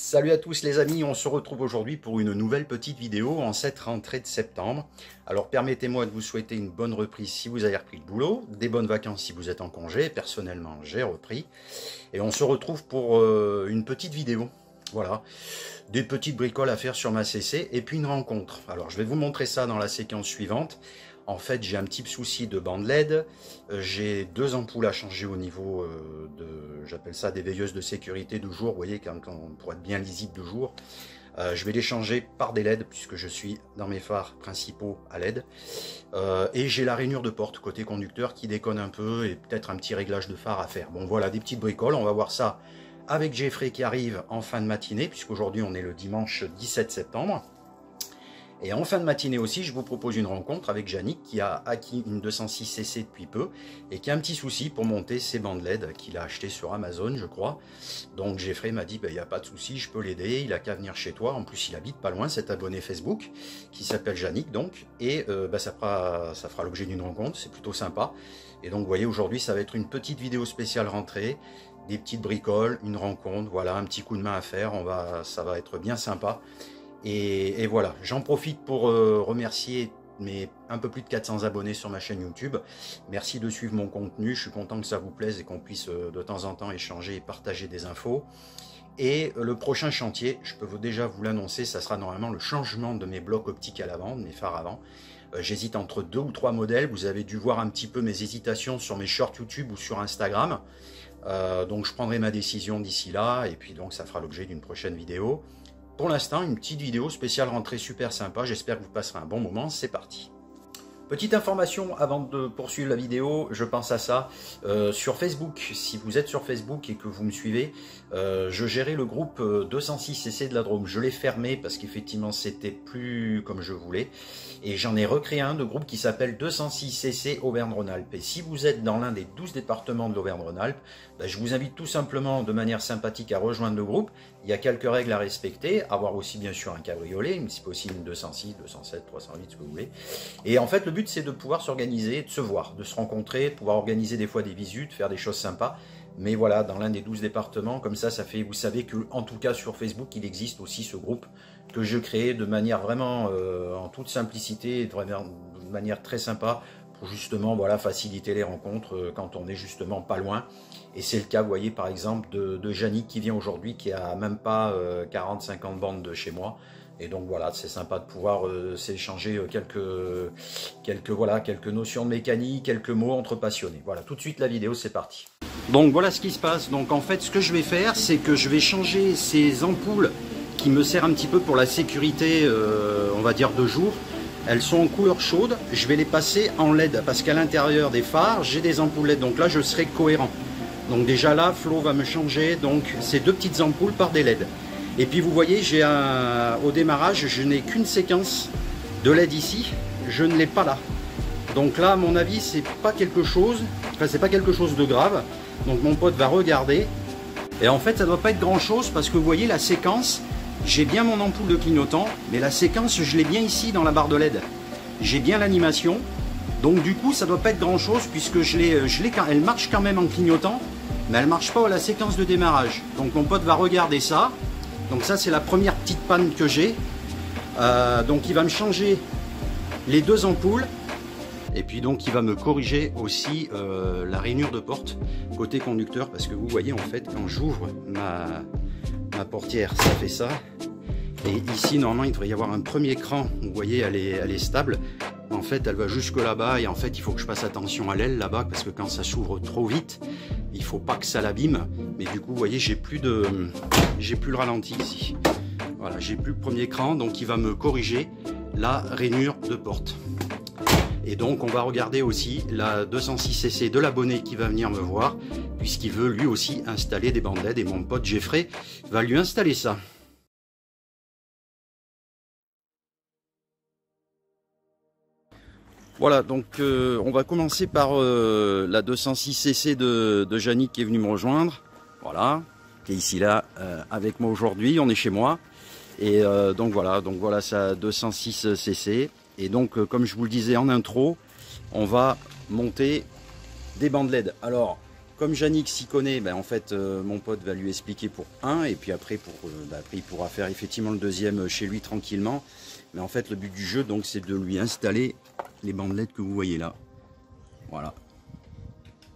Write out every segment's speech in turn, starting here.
Salut à tous les amis, on se retrouve aujourd'hui pour une nouvelle petite vidéo en cette rentrée de septembre. Alors permettez-moi de vous souhaiter une bonne reprise si vous avez repris le boulot, des bonnes vacances si vous êtes en congé, personnellement j'ai repris. Et on se retrouve pour une petite vidéo, voilà, des petites bricoles à faire sur ma CC et puis une rencontre. Alors je vais vous montrer ça dans la séquence suivante. En fait, j'ai un petit souci de bande LED, j'ai deux ampoules à changer au niveau j'appelle ça des veilleuses de sécurité de jour, vous voyez, pour être bien lisible de jour. Je vais les changer par des LED, puisque je suis dans mes phares principaux à LED. Et j'ai la rainure de porte côté conducteur qui déconne un peu, et peut-être un petit réglage de phare à faire. Bon voilà, des petites bricoles, on va voir ça avec Jeffrey qui arrive en fin de matinée, puisqu'aujourd'hui on est le dimanche 17 septembre. Et en fin de matinée aussi, je vous propose une rencontre avec Yannick qui a acquis une 206cc depuis peu et qui a un petit souci pour monter ses bandes LED qu'il a acheté sur Amazon, je crois. Donc Jeffrey m'a dit, il n'y a pas de souci, je peux l'aider, il a qu'à venir chez toi. En plus, il habite pas loin, cet abonné Facebook qui s'appelle Yannick donc. Et ça fera l'objet d'une rencontre, c'est plutôt sympa. Et donc vous voyez, aujourd'hui, ça va être une petite vidéo spéciale rentrée, des petites bricoles, une rencontre, voilà, un petit coup de main à faire, ça va être bien sympa. Et voilà, j'en profite pour remercier mes un peu plus de 400 abonnés sur ma chaîne YouTube. Merci de suivre mon contenu, je suis content que ça vous plaise et qu'on puisse de temps en temps échanger et partager des infos. Et le prochain chantier, je peux déjà vous l'annoncer, ça sera normalement le changement de mes blocs optiques à l'avant, de mes phares avant. J'hésite entre 2 ou 3 modèles, vous avez dû voir un petit peu mes hésitations sur mes shorts YouTube ou sur Instagram. Donc je prendrai ma décision d'ici là, et puis donc ça fera l'objet d'une prochaine vidéo. Pour l'instant, une petite vidéo spéciale rentrée super sympa, j'espère que vous passerez un bon moment, c'est parti. Petite information avant de poursuivre la vidéo, je pense à ça, sur Facebook, si vous êtes sur Facebook et que vous me suivez, je gérais le groupe 206cc de la Drôme, je l'ai fermé parce qu'effectivement c'était plus comme je voulais, et j'en ai recréé un de groupe qui s'appelle 206cc Auvergne-Rhône-Alpes, et si vous êtes dans l'un des 12 départements de l'Auvergne-Rhône-Alpes, je vous invite tout simplement de manière sympathique à rejoindre le groupe. Il y a quelques règles à respecter, avoir aussi bien sûr un cabriolet, si possible une 206, 207, 308, ce que vous voulez, et en fait le but c'est de pouvoir s'organiser, de se voir, de se rencontrer, de pouvoir organiser des fois des visites, faire des choses sympas. Mais voilà, dans l'un des 12 départements, comme ça fait, vous savez que en tout cas sur Facebook, il existe aussi ce groupe que je crée de manière vraiment en toute simplicité, de manière très sympa, pour justement voilà, faciliter les rencontres quand on est justement pas loin. Et c'est le cas, vous voyez, par exemple, de Yannick qui vient aujourd'hui, qui a même pas 40-50 bandes de chez moi. Et donc voilà, c'est sympa de pouvoir s'échanger quelques notions de mécanique, quelques mots entre passionnés. Voilà, tout de suite la vidéo, c'est parti. Donc voilà ce qui se passe. Donc en fait, ce que je vais faire, c'est que je vais changer ces ampoules qui me servent un petit peu pour la sécurité, on va dire de jour. Elles sont en couleur chaude, je vais les passer en LED parce qu'à l'intérieur des phares, j'ai des ampoules LED. Donc là, je serai cohérent. Donc déjà là, Flo va me changer donc ces deux petites ampoules par des LED. Et puis vous voyez, au démarrage, je n'ai qu'une séquence de LED ici, je ne l'ai pas là. Donc là, à mon avis, c'est pas quelque chose de grave. Donc mon pote va regarder. Et en fait, ça doit pas être grand chose parce que vous voyez la séquence, j'ai bien mon ampoule de clignotant, mais la séquence, je l'ai bien ici dans la barre de LED. J'ai bien l'animation. Donc du coup, ça doit pas être grand chose puisque elle marche quand même en clignotant, mais elle marche pas à la séquence de démarrage. Donc mon pote va regarder ça. Donc ça c'est la première petite panne que j'ai. Donc il va me changer les deux ampoules. Et puis donc il va me corriger aussi la rainure de porte côté conducteur. Parce que vous voyez en fait quand j'ouvre ma portière ça fait ça. Et ici normalement il devrait y avoir un premier cran. Vous voyez elle est stable. En fait elle va jusque là-bas et en fait il faut que je fasse attention à l'aile là-bas. Parce que quand ça s'ouvre trop vite, il faut pas que ça l'abîme. Mais du coup vous voyez j'ai plus le ralenti ici. Voilà, j'ai plus le premier cran, donc il va me corriger la rainure de porte. Et donc on va regarder aussi la 206cc de l'abonné qui va venir me voir, puisqu'il veut lui aussi installer des bandes LED et mon pote Jeffrey va lui installer ça. Voilà, donc on va commencer par la 206cc de Yannick qui est venu me rejoindre. Voilà, qui est ici là avec moi aujourd'hui, on est chez moi. Et donc voilà sa 206cc. Et donc comme je vous le disais en intro, on va monter des bandes LED. Alors comme Yannick s'y connaît, ben, en fait, mon pote va lui expliquer pour un, et puis après, après, il pourra faire effectivement le deuxième chez lui tranquillement. Mais en fait, le but du jeu, donc, c'est de lui installer les bandelettes que vous voyez là. Voilà.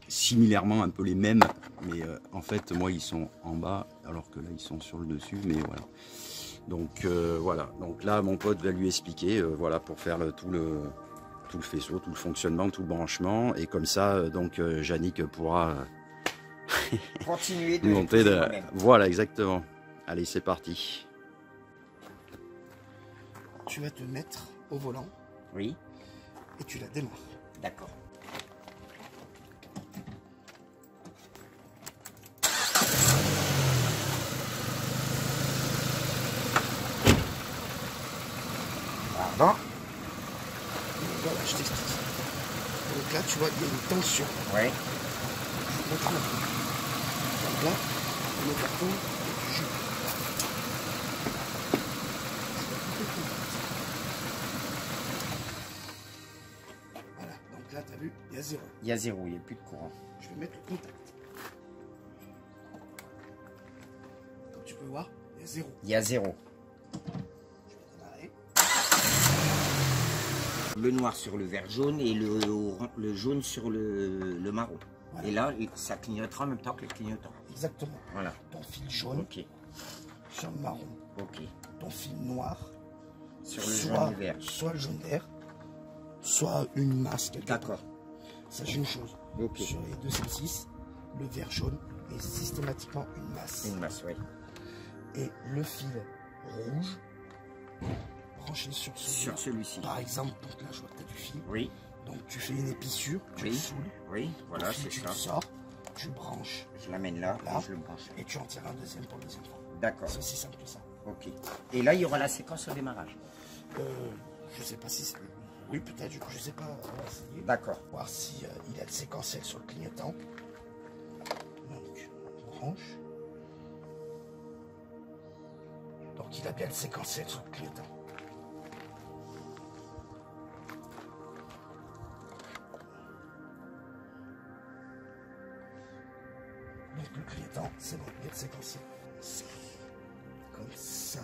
Similairement, un peu les mêmes, mais en fait, moi, ils sont en bas, alors que là, ils sont sur le dessus, mais voilà. Donc, voilà. Donc là, mon pote va lui expliquer, voilà, pour faire tout le faisceau, tout le fonctionnement, tout le branchement, et comme ça, donc, Yannick pourra continuer de monter Voilà, exactement. Allez, c'est parti. Tu vas te mettre au volant. Oui. Et tu la démarres. D'accord. Pardon. Voilà, je t'explique. Donc là, tu vois, il y a une tension. Oui. Donc là, le carton est du jus. Voilà, donc là, tu as vu, il y a 0. Il y a 0, il n'y a plus de courant. Je vais mettre le contact. Comme tu peux voir, il y a 0. Il y a 0. Je vais démarrer. Le noir sur le vert jaune et le jaune sur le marron. Voilà. Et là, ça clignotera en même temps que le clignotant. Exactement. Voilà. Ton fil jaune sur le marron. Ok. Ton fil noir sur le jaune et vert. Soit le jaune vert, soit une masse. D'accord. Sache une chose. Okay. Sur les 206, le vert jaune est systématiquement une masse. Une masse, oui. Et le fil rouge branché sur celui-ci. Par exemple, donc là je vois que tu as du fil. Oui. Donc tu fais une épissure, tu le saoules. Oui, voilà, c'est ça. Tu le sors, tu branches. Je l'amène là, et je le branche. Et tu en tires un deuxième pour le deuxième fois. D'accord. C'est aussi simple que ça. Ok. Et là, il y aura la séquence au démarrage. Je sais pas si c'est... Oui, peut-être, je sais pas. D'accord. Voir si il a le séquentiel sur le clignotant. Donc, on branche. Donc, il a bien le séquentiel sur le clignotant. Donc, le clignotant, c'est bon, il y a le séquentiel. Comme ça.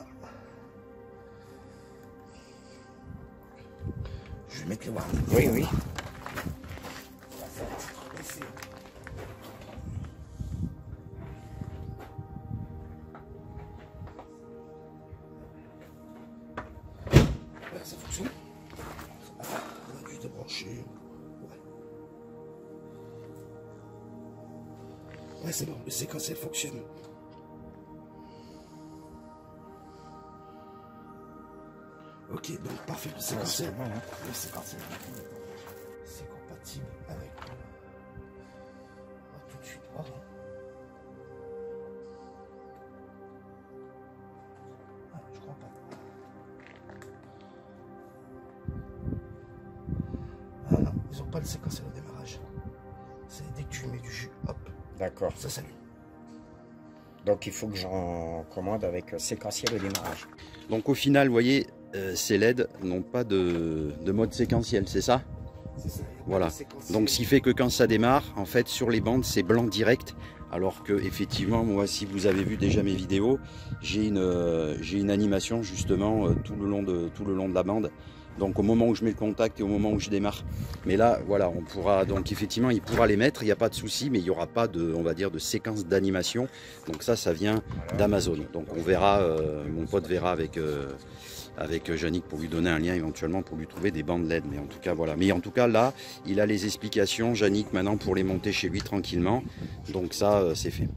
Je vais mettre les warnings. Oui, oui. Là, ça fonctionne. On a dû débrancher. Ouais, c'est bon, le séquentiel fonctionne. Ok, donc parfait, le séquentiel. Bon, hein. Le séquentiel, c'est compatible avec... On va tout de suite voir. Ah, je crois pas. Ah non, ils n'ont pas le séquentiel au démarrage. C'est dès que tu mets du jus, hop. D'accord. Ça s'allume. Donc il faut que j'en commande avec séquentiel au démarrage. Donc au final, vous voyez, ces LED n'ont pas de mode séquentiel, c'est ça? C'est ça. Voilà. Donc ce qui fait que quand ça démarre, en fait, sur les bandes, c'est blanc direct. Alors que effectivement, moi, si vous avez vu déjà mes vidéos, j'ai une animation justement tout le long de la bande. Donc au moment où je mets le contact et au moment où je démarre. Mais là, voilà, on pourra, donc effectivement, il pourra les mettre, il n'y a pas de souci, mais il n'y aura pas de, on va dire, de séquence d'animation. Donc ça vient d'Amazon. Donc on verra, mon pote verra avec Yannick pour lui donner un lien éventuellement pour lui trouver des bandes LED. Mais en tout cas, voilà. Mais en tout cas, là, il a les explications, Yannick, maintenant pour les monter chez lui tranquillement. Donc ça, c'est fait.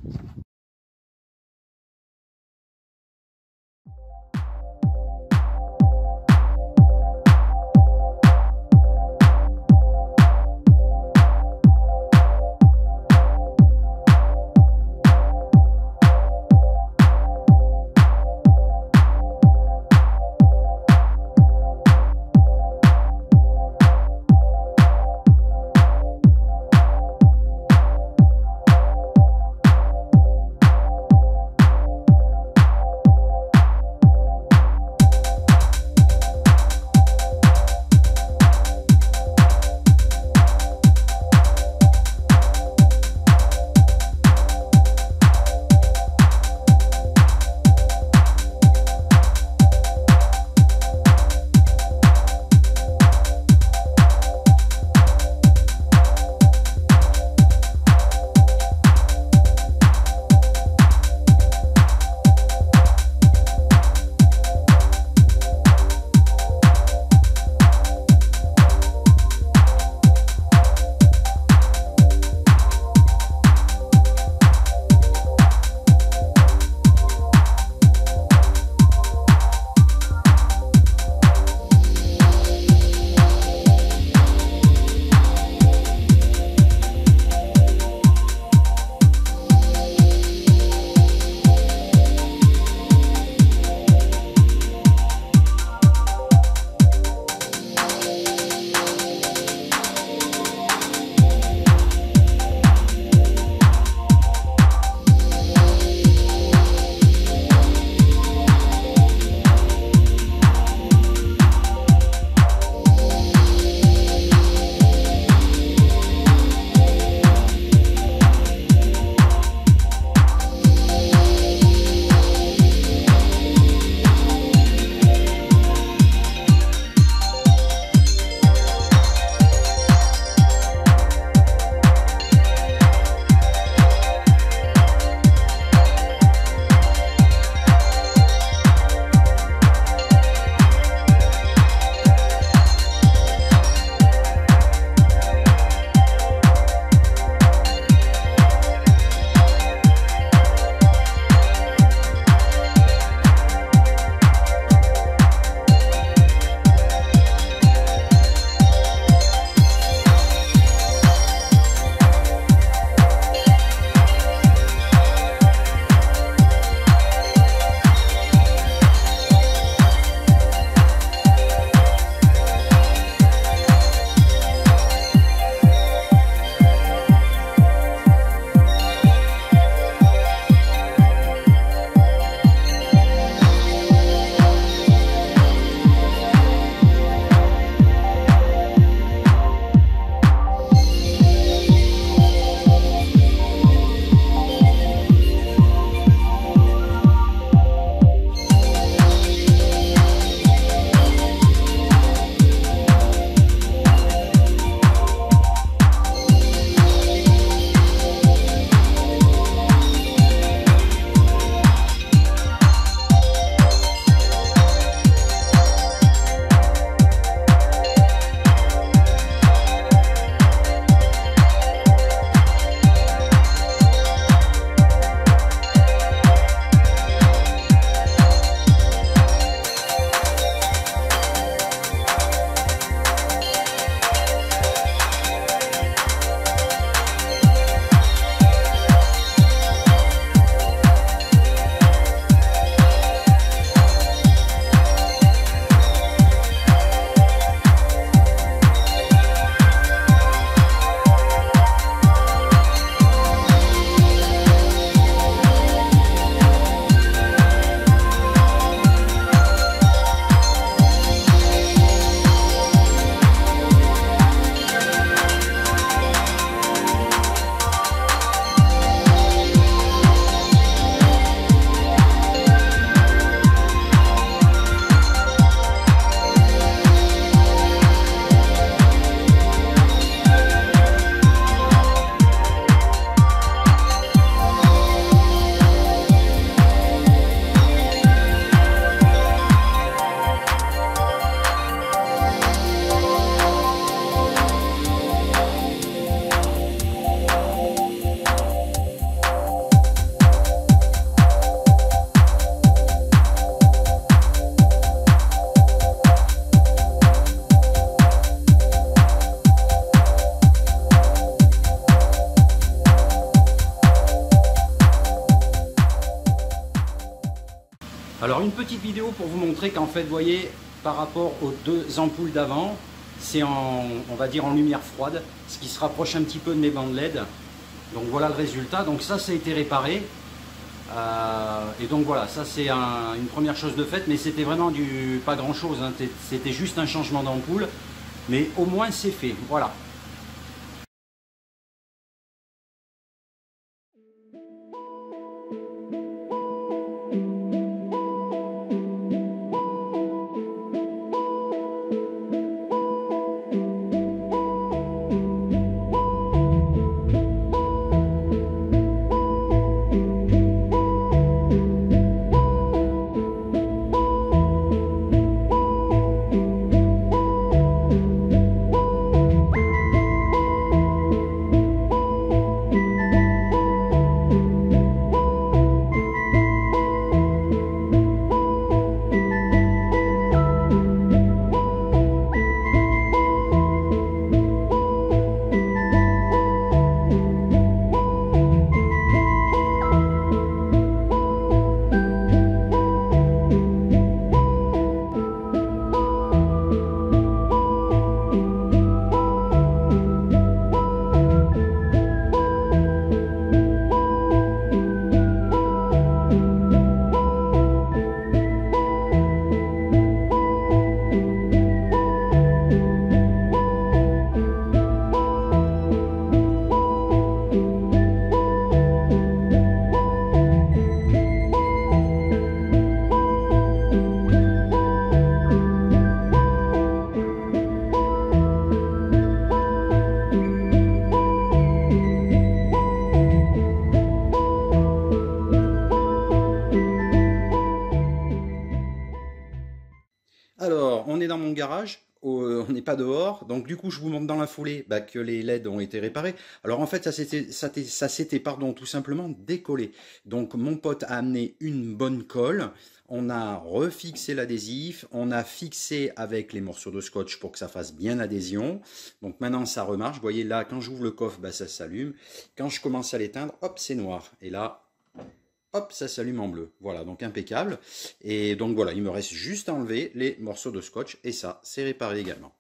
Alors une petite vidéo pour vous montrer qu'en fait, vous voyez, par rapport aux deux ampoules d'avant, c'est on va dire en lumière froide, ce qui se rapproche un petit peu de mes bandes LED. Donc voilà le résultat. Donc ça a été réparé. Et donc voilà, ça c'est une première chose de faite, mais c'était vraiment pas grand chose, hein. C'était juste un changement d'ampoule, mais au moins c'est fait, voilà. Alors, on est dans mon garage, on n'est pas dehors, donc du coup je vous montre dans la foulée que les LED ont été réparés. Alors en fait ça s'était tout simplement décollé. Donc mon pote a amené une bonne colle, on a refixé l'adhésif, on a fixé avec les morceaux de scotch pour que ça fasse bien adhésion. Donc maintenant ça remarche, vous voyez là quand j'ouvre le coffre, ça s'allume. Quand je commence à l'éteindre, hop c'est noir. Et là, hop, ça s'allume en bleu. Voilà, donc impeccable. Et donc voilà, il me reste juste à enlever les morceaux de scotch et ça, c'est réparé également.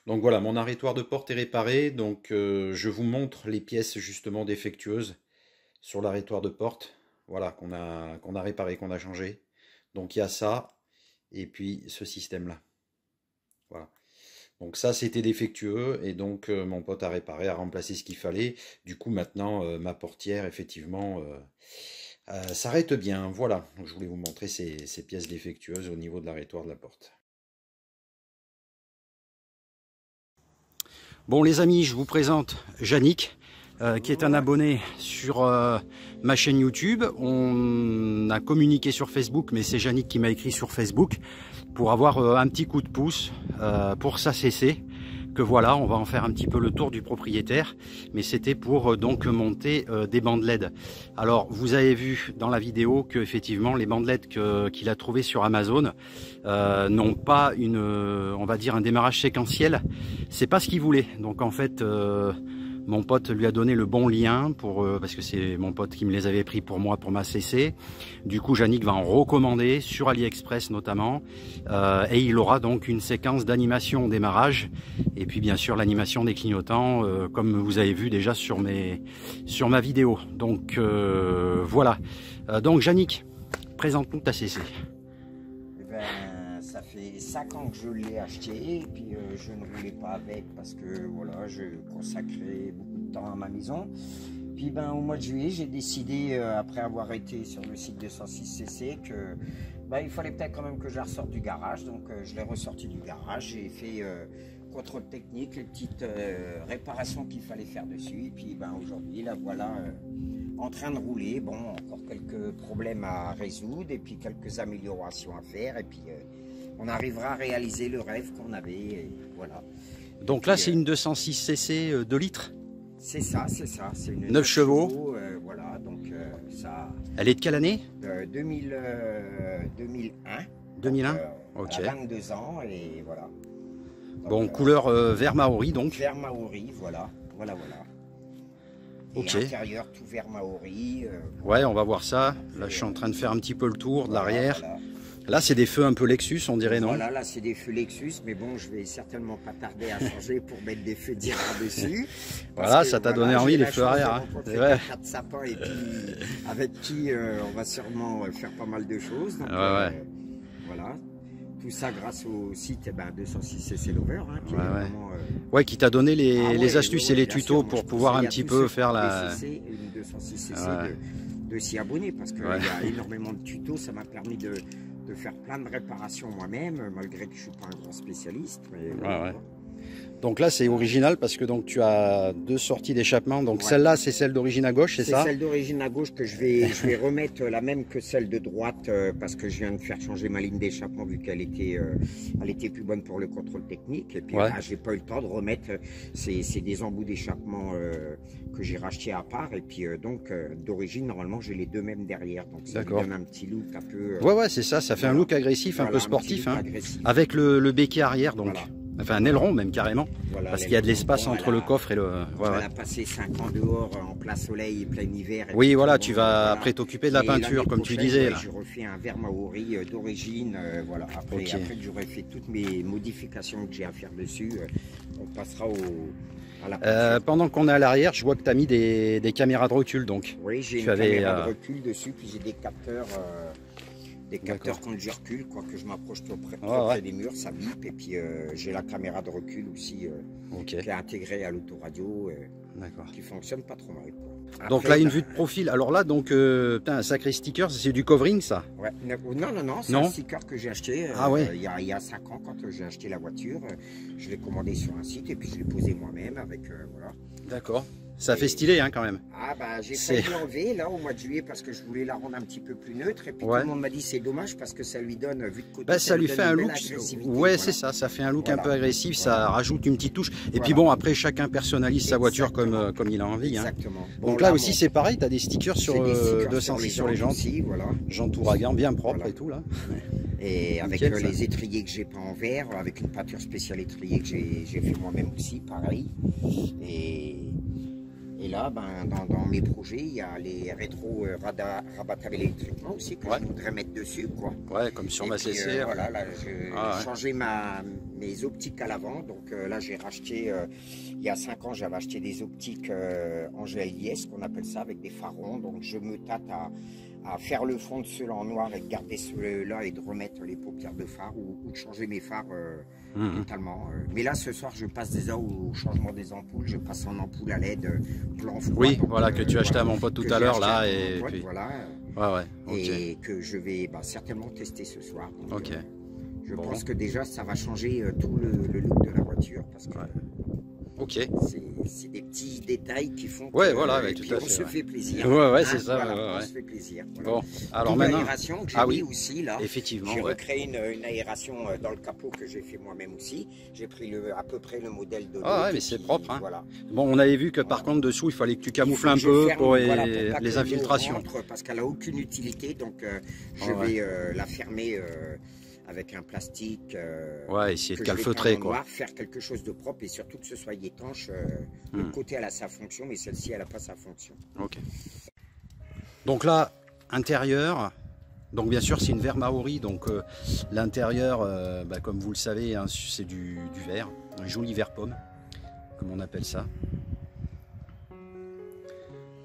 Donc voilà, mon arrêtoir de porte est réparé. Donc je vous montre les pièces justement défectueuses sur l'arrêtoir de porte. Voilà, qu'on a réparé, qu'on a changé. Donc il y a ça, et puis ce système-là. Voilà. Donc ça, c'était défectueux, et donc mon pote a réparé, a remplacé ce qu'il fallait. Du coup, maintenant, ma portière, effectivement, s'arrête bien. Voilà, donc, je voulais vous montrer ces pièces défectueuses au niveau de l'arrêtoir de la porte. Bon les amis, je vous présente Yannick, qui est un abonné sur ma chaîne YouTube. On a communiqué sur Facebook, mais c'est Yannick qui m'a écrit sur Facebook pour avoir un petit coup de pouce pour sa CC. Que voilà, on va en faire un petit peu le tour du propriétaire, mais c'était pour donc monter des bandes LED. Alors vous avez vu dans la vidéo que effectivement les bandes LED qu'il a trouvées sur Amazon n'ont pas on va dire un démarrage séquentiel. C'est pas ce qu'il voulait. Donc en fait mon pote lui a donné le bon lien parce que c'est mon pote qui me les avait pris pour moi pour ma CC. Du coup, Yannick va en recommander sur AliExpress notamment, et il aura donc une séquence d'animation au démarrage, et puis bien sûr l'animation des clignotants, comme vous avez vu déjà sur ma vidéo. Donc voilà. Donc Yannick, présente-nous ta CC. Ça fait 5 ans que je l'ai acheté, et puis je ne roulais pas avec parce que voilà, je consacrais beaucoup de temps à ma maison. Puis au mois de juillet, j'ai décidé, après avoir été sur le site 206cc, que il fallait peut-être quand même que je la ressorte du garage. Donc je l'ai ressorti du garage, j'ai fait contrôle technique, les petites réparations qu'il fallait faire dessus. Et puis aujourd'hui, là voilà, en train de rouler. Bon, encore quelques problèmes à résoudre, et puis quelques améliorations à faire, et puis on arrivera à réaliser le rêve qu'on avait, et voilà. Donc là, c'est une 206cc 2 litres. C'est ça, c'est ça. C'est une 9 chevaux. Voilà, donc ça... Elle est de quelle année? 2001. 2001, ok. Elle a 22 ans, et voilà. Donc, bon, couleur vert maori donc. Vert maori, voilà. Voilà. Et ok. l'intérieur, tout vert maori. Ouais, on va voir ça. Là, je suis en train de faire un petit peu le tour de l'arrière. Voilà. Là, c'est des feux un peu Lexus, on dirait, non? Voilà, là, c'est des feux Lexus, mais bon, je vais certainement pas tarder à changer pour mettre des feux Dira dessus. Voilà, ça t'a donné envie, les feux arrière. Hein. Ouais. 4 sapins, et puis avec qui on va sûrement faire pas mal de choses. Donc, voilà. Tout ça grâce au site 206cc Lover. Hein, qui ouais, qui t'a donné les astuces et les tutos pour pouvoir un petit peu faire la... Une 206cc de s'y abonner, parce qu'il y a énormément de tutos. Ça m'a permis de faire plein de réparations moi-même, malgré que je ne suis pas un grand spécialiste. Mais donc là, c'est original parce que donc tu as 2 sorties d'échappement. Donc celle-là, c'est celle d'origine à gauche, c'est ça? C'est celle d'origine à gauche que je vais remettre la même que celle de droite, parce que je viens de faire changer ma ligne d'échappement vu qu'elle était, plus bonne pour le contrôle technique. Et puis j'ai pas eu le temps de remettre. C'est des embouts d'échappement que j'ai racheté à part. Et puis donc d'origine, normalement, j'ai les 2 mêmes derrière. Donc ça lui donne un petit look un peu. Ouais, c'est ça. Ça fait un look agressif, un peu sportif, hein, avec le béquet arrière, donc. Enfin, un aileron même carrément, parce qu'il y a de l'espace entre le coffre et le... Elle a passé 5 ans dehors en plein soleil et plein hiver. Oui, voilà, tu vas après t'occuper de la peinture, comme tu disais. Je refais un vert maori d'origine, voilà. Après que j'aurai fait toutes mes modifications que j'ai à faire dessus, on passera à la peinture. Pendant qu'on est à l'arrière, je vois que tu as mis des caméras de recul, donc. Oui, j'ai une caméra de recul dessus, puis j'ai des capteurs... quand je recule, que je m'approche trop près des murs, ça bip. Et puis j'ai la caméra de recul aussi qui est intégrée à l'autoradio, qui fonctionne pas trop mal. Après, donc là, une vue de profil. Alors là, donc, un sacré sticker, c'est du covering, ça? Ouais. Non, c'est un sticker que j'ai acheté il y a 5 ans, quand j'ai acheté la voiture. Je l'ai commandé sur un site, et puis je l'ai posé moi-même avec, voilà. D'accord. Ça fait stylé, hein, quand même. J'ai failli l'enlever là au mois de juillet parce que je voulais la rendre un petit peu plus neutre, et puis tout le monde m'a dit c'est dommage parce que ça lui donne, vu de côté, ça lui fait un look. Ouais, c'est ça, ça fait un look un peu agressif, ça rajoute une petite touche. Et puis bon, après chacun personnalise sa voiture comme il a envie. Hein. Exactement. Donc là aussi c'est pareil, tu as des stickers sur 206 sur les jantes. Jantes ouragan bien propres et tout là. Et avec les étriers que j'ai peint en verre, avec une peinture spéciale étrier que j'ai fait moi-même aussi, pareil. Et là, ben, dans mes projets, il y a les rétros rabattables électriquement aussi que je voudrais mettre dessus, quoi. Ouais, comme sur ma CC. Voilà, là, j'ai changé mes optiques à l'avant. Donc là, j'ai racheté, il y a 5 ans, j'avais acheté des optiques Angel IS, qu'on appelle ça, avec des phares ronds. Donc je me tâte à faire le fond de ceux-là en noir et de garder ceux-là et de remettre les paupières de phare ou de changer mes phares totalement. Mais là, ce soir, je passe déjà au changement des ampoules. Je passe en ampoule à LED blanc froid. Oui, donc, voilà, que tu as acheté à mon pote tout à l'heure là. Et puis... voilà. Okay. Et que je vais certainement tester ce soir. Donc, ok. Je pense que déjà, ça va changer tout le look de la voiture. Parce que ok. C'est des petits détails qui font que voilà, tout puis à on se fait plaisir. Ouais, c'est ça. Voilà, on se fait plaisir. Voilà. Bon, alors maintenant, l'aération que j'ai mis aussi là. Effectivement. J'ai recréé une aération dans le capot que j'ai fait moi-même aussi. J'ai pris à peu près le modèle de. Ah ouais, mais c'est propre. Hein. Voilà. Bon, on avait vu que par contre dessous, il fallait que tu camoufles un peu pour les infiltrations. Parce qu'elle a aucune utilité, donc je vais la fermer. Avec un plastique, essayer de calfeutrer, quoi. Noir, faire quelque chose de propre et surtout que ce soit étanche. Le côté elle a sa fonction, mais celle-ci elle n'a pas sa fonction. Ok. Donc là, intérieur. Donc bien sûr c'est une verre Maori, donc l'intérieur, comme vous le savez, hein, c'est du verre, un joli verre pomme, comme on appelle ça.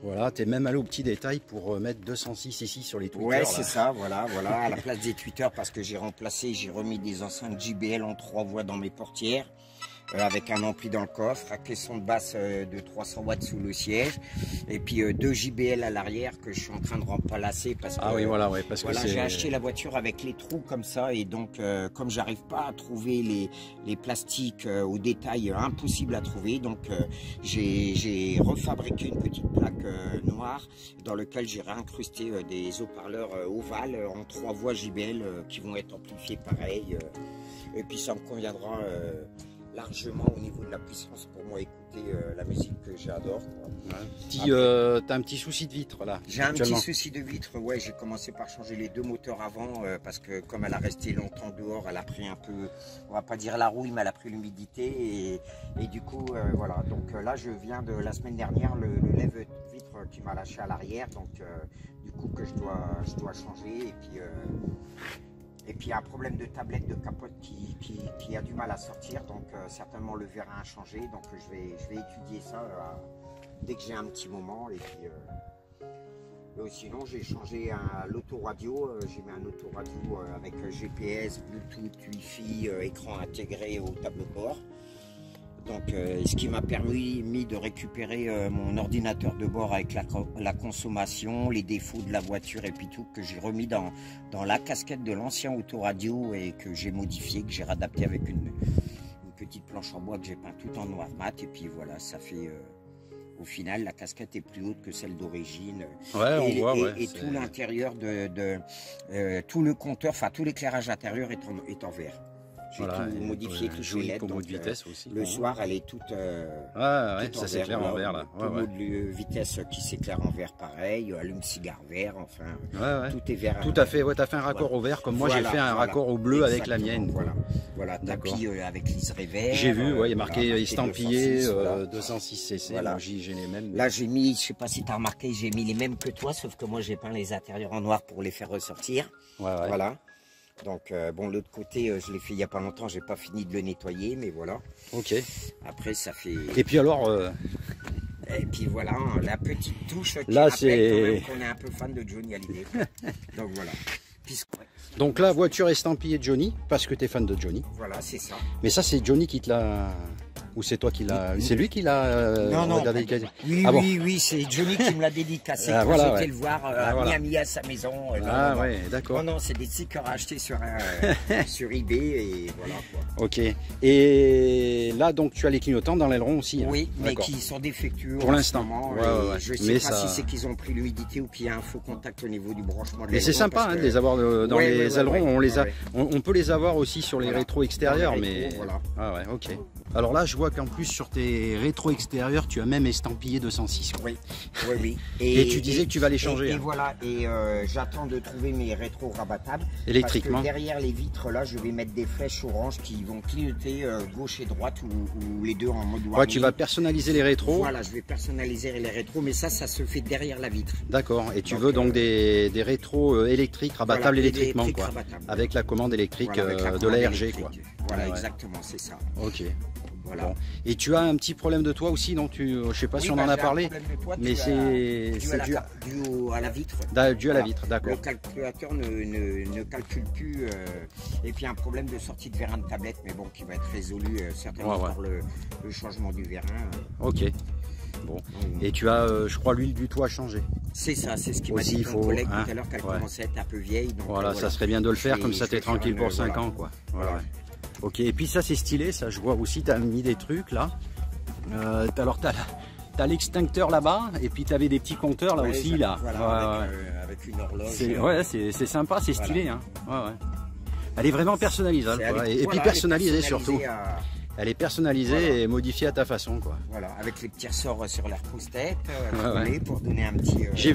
Voilà, tu es même allé au petit détail pour mettre 206 ici sur les tweeters. Ouais, c'est ça, voilà, à la place des tweeters, parce que j'ai remis des enceintes JBL en 3 voies dans mes portières, avec un ampli dans le coffre, un caisson de basse de 300 watts sous le siège, et puis 2 JBL à l'arrière que je suis en train de remplacer parce que, parce que j'ai acheté la voiture avec les trous comme ça, et donc comme j'arrive pas à trouver les plastiques au détail, impossible à trouver, donc j'ai refabriqué une petite plaque noire dans laquelle j'ai réincrusté des haut-parleurs ovales en 3 voies JBL qui vont être amplifiés pareil, et puis ça me conviendra largement au niveau de la puissance pour moi écouter la musique que j'adore. T'as un petit souci de vitre là? J'ai un petit souci de vitre, ouais, j'ai commencé par changer les 2 moteurs avant parce que comme elle a resté longtemps dehors, elle a pris un peu, on va pas dire la rouille, mais elle a pris l'humidité et du coup voilà, donc là je viens de la semaine dernière le lève-vitre qui m'a lâché à l'arrière, donc du coup que je dois changer et puis un problème de tablette de capote qui a du mal à sortir, donc certainement le verre a changé, donc je vais étudier ça dès que j'ai un petit moment. Et puis sinon j'ai changé l'autoradio, j'ai mis un autoradio avec GPS, Bluetooth, Wi-Fi, écran intégré au tableau de bord. Donc, ce qui m'a permis de récupérer mon ordinateur de bord avec la consommation, les défauts de la voiture et puis tout, que j'ai remis dans la casquette de l'ancien autoradio et que j'ai modifié, que j'ai réadapté avec une petite planche en bois que j'ai peint tout en noir mat. Et puis voilà, ça fait... au final, la casquette est plus haute que celle d'origine. Et tout l'intérieur tout le compteur, enfin tout l'éclairage intérieur est en verre. J'ai tout modifié, toutes les LED, donc, de vitesse aussi. Le soir, elle est toute ça s'éclaire en vert là. Combo de vitesse qui s'éclaire en vert pareil, allume-cigare vert, enfin, tout est vert. Tout à fait, tu as fait un raccord au vert, comme moi j'ai fait un raccord au bleu avec la mienne. Voilà, tapis avec liseré vert. J'ai vu, il y a marqué estampillé 206 cc, voilà. J'ai les mêmes. Là j'ai mis, je sais pas si tu as remarqué, j'ai mis les mêmes que toi, sauf que moi j'ai peint les intérieurs en noir pour les faire ressortir. Voilà. Donc bon, l'autre côté je l'ai fait il n'y a pas longtemps, j'ai pas fini de le nettoyer, mais voilà. Ok. Après ça fait... Et puis alors et puis voilà, la petite touche qui là, rappelle qu'on est un peu fan de Johnny Hallyday. Donc voilà. Donc la voiture estampillée Johnny, parce que tu es fan de Johnny. Voilà, c'est ça. Mais ça c'est Johnny qui te l'a... Ou c'est toi qui l'as... C'est lui qui l'a... non, oui, c'est Johnny qui me l'a dédicacé quand j'étais le voir à Miami à sa maison. D'accord. Non, c'est des stickers achetés sur eBay et voilà quoi. Ok. Et là, donc, tu as les clignotants dans l'aileron aussi. Hein. Oui, mais qui sont défectueux pour l'instant. Je ne sais pas si c'est qu'ils ont pris l'humidité ou qu'il y a un faux contact au niveau du branchement de l'aileron. Mais c'est sympa de les avoir dans les ailerons. On peut les avoir aussi sur les rétros extérieurs, mais... Voilà. Ok. Alors là, je vois vois qu'en plus sur tes rétros extérieurs, tu as même estampillé 206. Quoi. Oui, oui, oui. Et tu disais que tu vas les changer. Et voilà, et j'attends de trouver mes rétros rabattables. Électriquement. Parce que derrière les vitres, là, je vais mettre des flèches orange qui vont clignoter gauche et droite ou les deux en mode warning. Ouais, tu vas personnaliser les rétros. Voilà, je vais personnaliser les rétros, mais ça se fait derrière la vitre. D'accord, et tu veux donc des rétros électriques, rabattables voilà, électriquement, quoi. Rabattables. Avec la commande électrique Voilà, avec la de commande l'ARG, électrique. quoi. Voilà, Ouais. exactement, c'est ça. Ok. Voilà. Bon. Et tu as un petit problème de toit aussi, donc je sais pas si on en a parlé, mais c'est dû à la vitre. Dû à la vitre, d'accord. Le calculateur ne calcule plus. Et puis un problème de sortie de vérin de tablette, mais bon, qui va être résolu certainement par le changement du vérin. Ok. Bon. Et tu as, je crois, l'huile du toit à changer. C'est ça, c'est ce qui m'a Aussi, dit mon collègue hein, tout à l'heure, qu'elle commençait à être un peu vieille. Donc, voilà, ça serait bien de le faire, comme ça tu es tranquille pour 5 ans, quoi. Voilà. Ok, et puis ça c'est stylé, ça je vois aussi, tu as mis des trucs là. Alors tu as l'extincteur là-bas, et puis tu avais des petits compteurs là aussi, là. Voilà, avec une horloge. Ouais, c'est sympa, c'est stylé. Hein. Ouais. Elle est vraiment personnalisable, quoi. Et puis personnalisée surtout. Elle est personnalisée et modifiée à ta façon, quoi. Voilà, avec les petits ressorts sur l'air pousse-tête, pour donner un petit... J'ai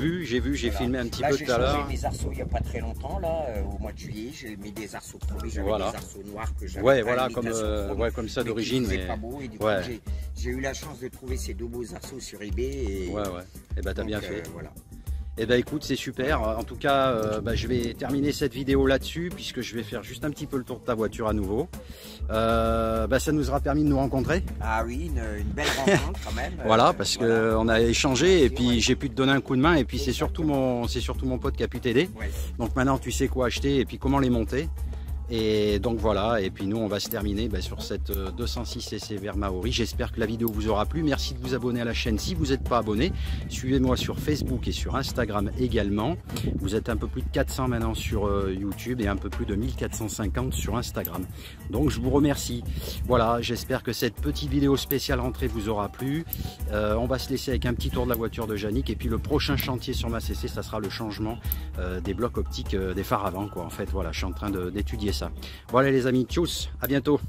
filmé un petit peu tout à l'heure. J'ai changé mes arceaux il n'y a pas très longtemps, là, au mois de juillet. J'ai mis des arceaux chromés, j'avais des arceaux noirs que j'avais. Ouais, voilà, comme ça d'origine. Mais pas beau, et du coup, j'ai eu la chance de trouver ces deux beaux arceaux sur eBay. Et et bah t'as bien fait. Voilà. Eh ben écoute, c'est super. En tout cas, je vais terminer cette vidéo là-dessus, puisque je vais faire juste un petit peu le tour de ta voiture à nouveau. Ça nous aura permis de nous rencontrer. Ah oui, une belle rencontre quand même. Voilà, parce qu'on a échangé et puis j'ai pu te donner un coup de main. Et puis c'est surtout mon pote qui a pu t'aider. Ouais. Donc maintenant tu sais quoi acheter et puis comment les monter. Et donc voilà, et puis nous on va se terminer sur cette 206 cc vert Maori. J'espère que la vidéo vous aura plu. Merci de vous abonner à la chaîne si vous n'êtes pas abonné. Suivez-moi sur Facebook et sur Instagram également. Vous êtes un peu plus de 400 maintenant sur YouTube et un peu plus de 1450 sur Instagram. Donc je vous remercie. Voilà, j'espère que cette petite vidéo spéciale rentrée vous aura plu. On va se laisser avec un petit tour de la voiture de Yannick. Et puis le prochain chantier sur ma CC, ça sera le changement des blocs optiques des phares avant, quoi. En fait, voilà, je suis en train d'étudier ça. Voilà les amis, tchuss, à bientôt.